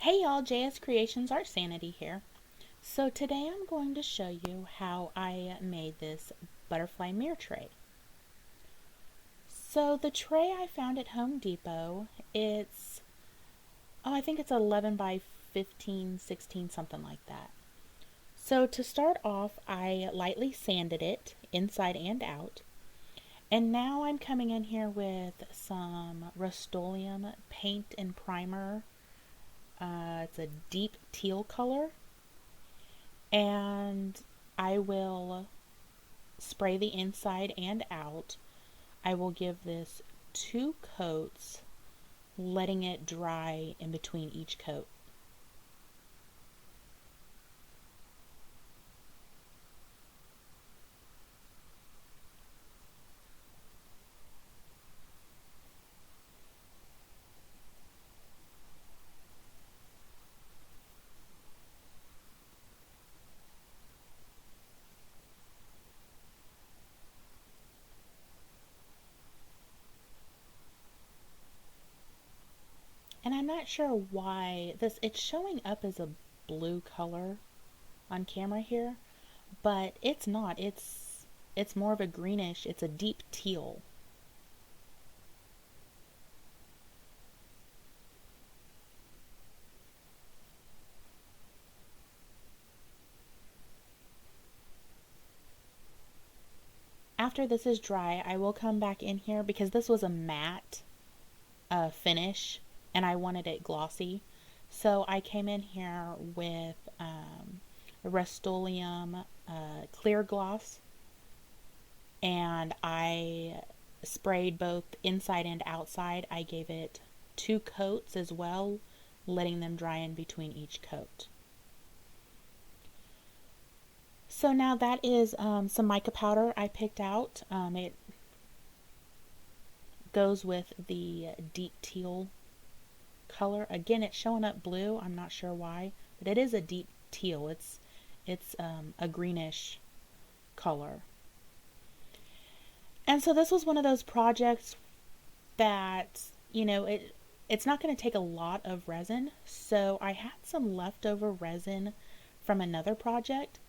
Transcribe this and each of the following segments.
Hey y'all, JS Creations Art Sanity here. So today I'm going to show you how I made this butterfly mirror tray. So the tray I found at Home Depot, I think it's 11 by 15, 16, something like that. So to start off, I lightly sanded it inside and out. And now I'm coming in here with some Rust-Oleum paint and primer. It's a deep teal color. And I will spray the inside and out. I will give this 2 coats, letting it dry in between each coat. And I'm not sure why it's showing up as a blue color on camera here, but it's not. It's more of a greenish, it's a deep teal. After this is dry, I will come back in here because this was a matte finish and I wanted it glossy. So I came in here with a Rust-Oleum clear gloss, and I sprayed both inside and outside. I gave it 2 coats as well, letting them dry in between each coat. So now that is some mica powder I picked out. It goes with the deep teal color. Again, it's showing up blue. I'm not sure why, but it is a deep teal. It's a greenish color. And so this was one of those projects that, it's not going to take a lot of resin. So I had some leftover resin from another project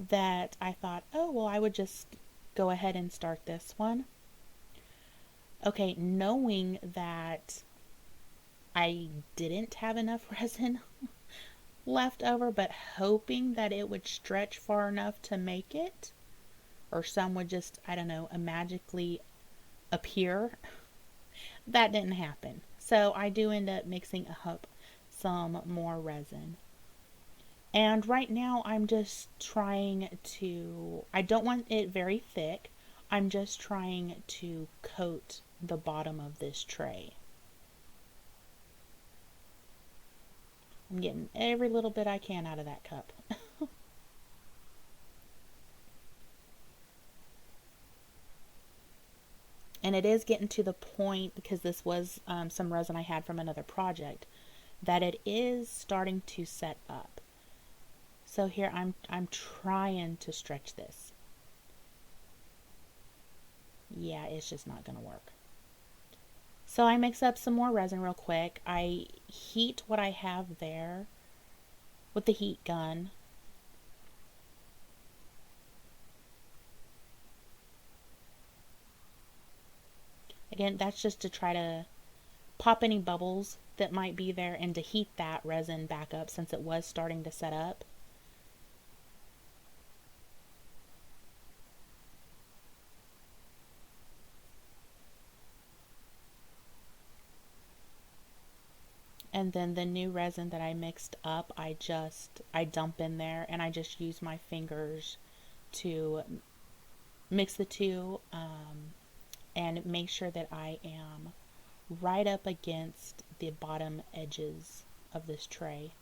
that I thought, oh, well, I would just go ahead and start this one. Okay, knowing that I didn't have enough resin left over, but hoping that it would stretch far enough to make it, or some would just, I don't know, magically appear. That didn't happen. So I do end up mixing up some more resin. And right now I'm just trying to, I don't want it very thick. I'm just trying to coat the bottom of this tray. I'm getting every little bit I can out of that cup. And it is getting to the point, because this was some resin I had from another project, that it is starting to set up. So here I'm trying to stretch this. Yeah, it's just not going to work. So I mix up some more resin real quick. I heat what I have there with the heat gun. Again, that's just to try to pop any bubbles that might be there and to heat that resin back up since it was starting to set up. And then the new resin that I mixed up, I dump in there, and I just use my fingers to mix the two and make sure that I am right up against the bottom edges of this tray.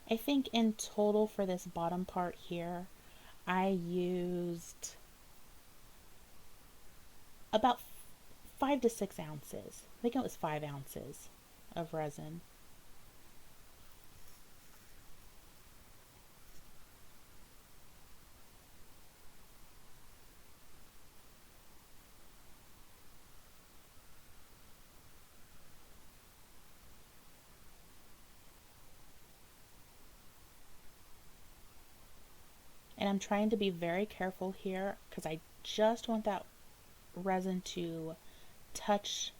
I think in total for this bottom part here, I used about 5 to 6 ounces. I think it was 5 ounces of resin. And I'm trying to be very careful here because I just want that resin to touch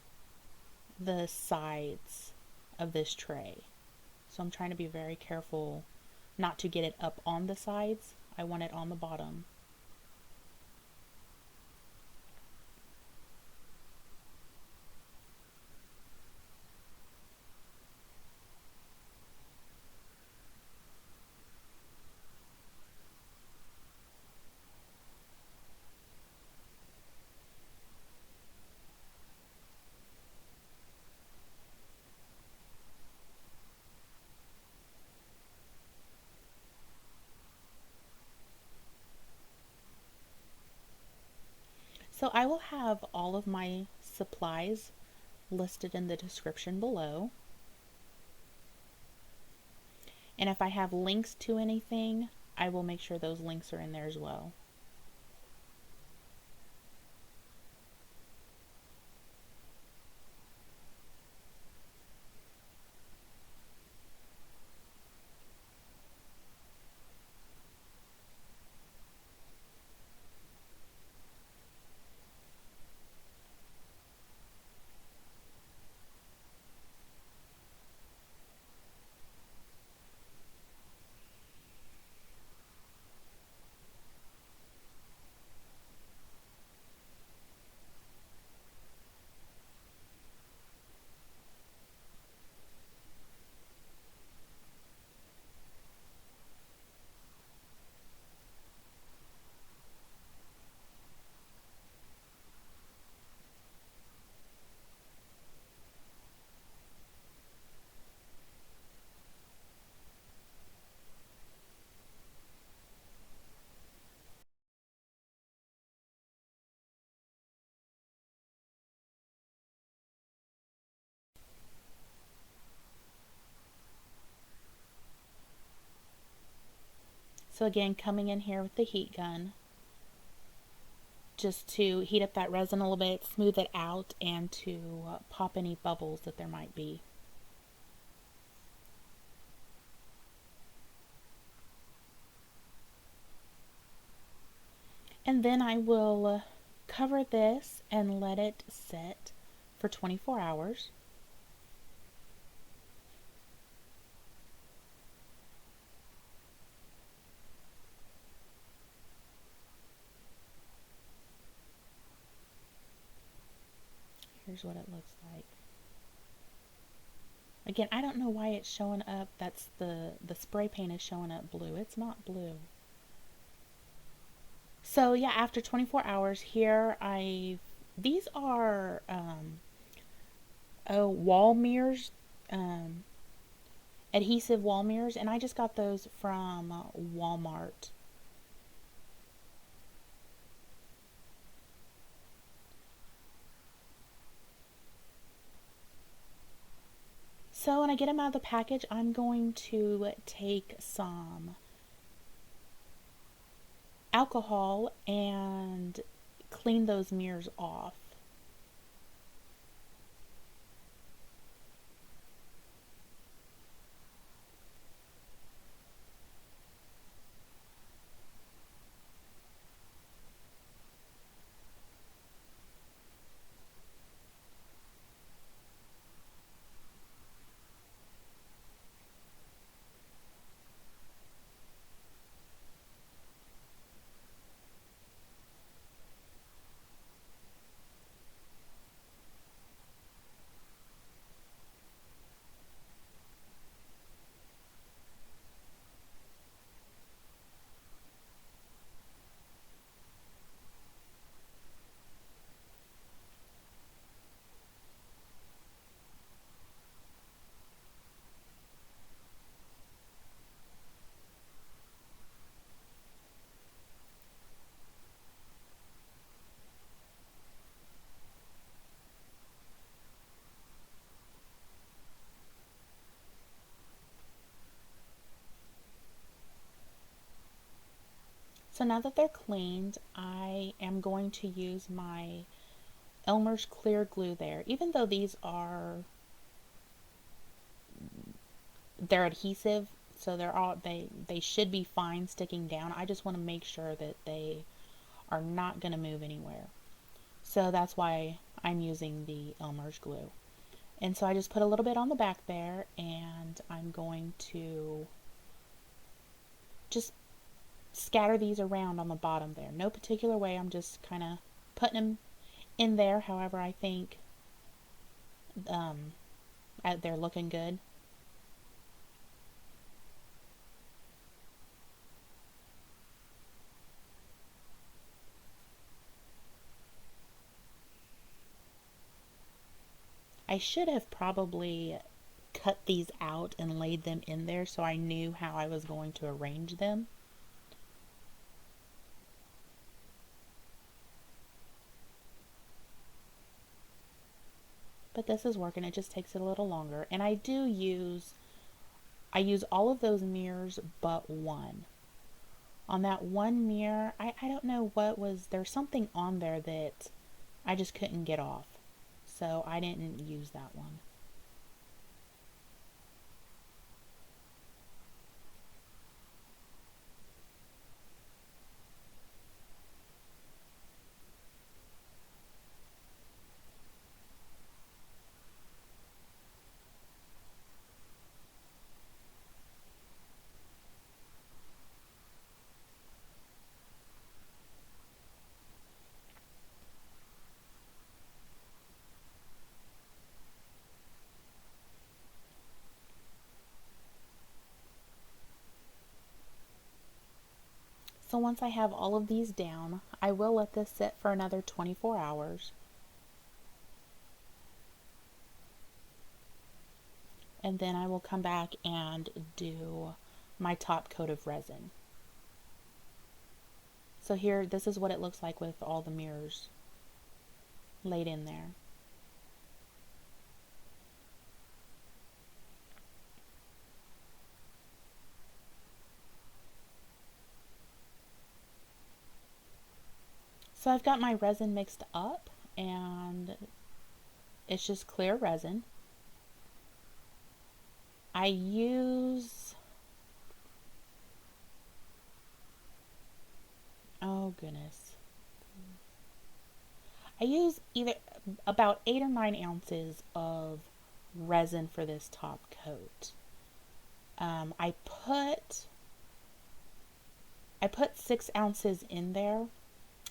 the sides of this tray. So I'm trying to be very careful not to get it up on the sides. I want it on the bottom. So I will have all of my supplies listed in the description below. And if I have links to anything, I will make sure those links are in there as well. So again, coming in here with the heat gun just to heat up that resin a little bit, smooth it out, and to pop any bubbles that there might be. And then I will cover this and let it set for 24 hours. Here's what it looks like. Again, I don't know why it's showing up. That's the spray paint is showing up blue. It's not blue. So yeah, after 24 hours here, these are wall mirrors, um, adhesive wall mirrors, and I just got those from Walmart. So when I get them out of the package, I'm going to take some alcohol and clean those mirrors off. So now that they're cleaned, I am going to use my Elmer's clear glue there. Even though they're adhesive So they should be fine sticking down. I just want to make sure that they are not going to move anywhere. So that's why I'm using the Elmer's glue. And so I just put a little bit on the back there, and I'm going to just scatter these around on the bottom there. No particular way, I'm just kind of putting them in there however I think they're looking good. I should have probably cut these out and laid them in there so I knew how I was going to arrange them. But this is working. It just takes it a little longer. And I use all of those mirrors but one. On that one mirror, I don't know what was, there's something on there that I just couldn't get off. So I didn't use that one. So once I have all of these down, I will let this sit for another 24 hours. And then I will come back and do my top coat of resin. So here, this is what it looks like with all the mirrors laid in there. So I've got my resin mixed up, and it's just clear resin. I use, oh goodness, I use either about 8 or 9 ounces of resin for this top coat. I put 6 ounces in there,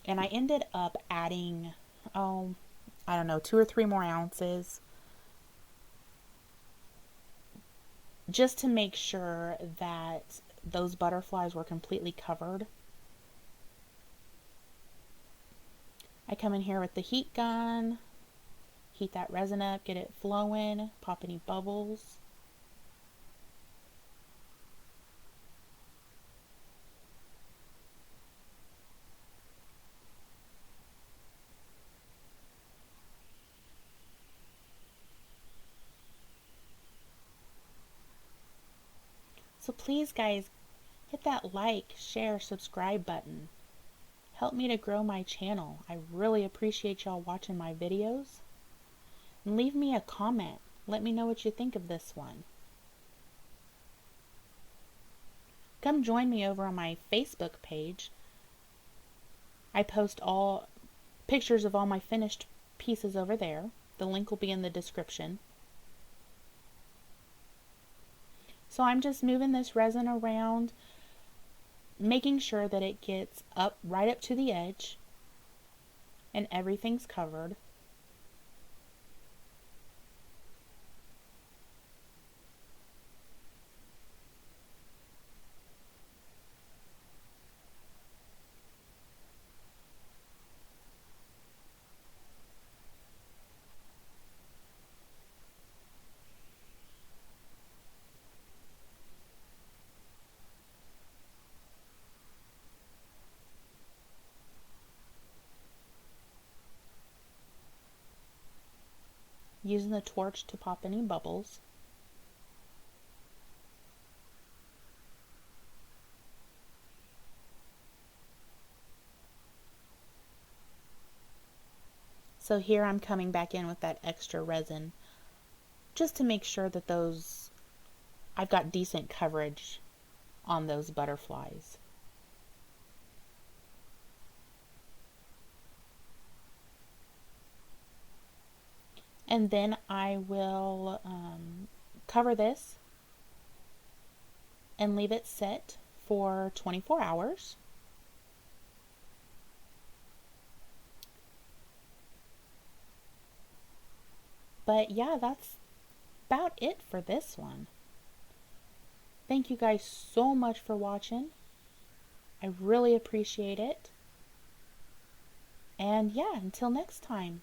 and I ended up adding, I don't know, 2 or 3 more ounces just to make sure that those butterflies were completely covered. I come in here with the heat gun, heat that resin up, get it flowing, pop any bubbles. So please guys, hit that like, share, subscribe button. Help me to grow my channel. I really appreciate y'all watching my videos. And leave me a comment. Let me know what you think of this one. Come join me over on my Facebook page. I post all pictures of all my finished pieces over there. The link will be in the description. So I'm just moving this resin around, making sure that it gets up right up to the edge and everything's covered. Using the torch to pop any bubbles. So here I'm coming back in with that extra resin just to make sure that those I've got decent coverage on those butterflies. And then I will cover this and leave it set for 24 hours. But yeah, that's about it for this one. Thank you guys so much for watching. I really appreciate it. And yeah, until next time.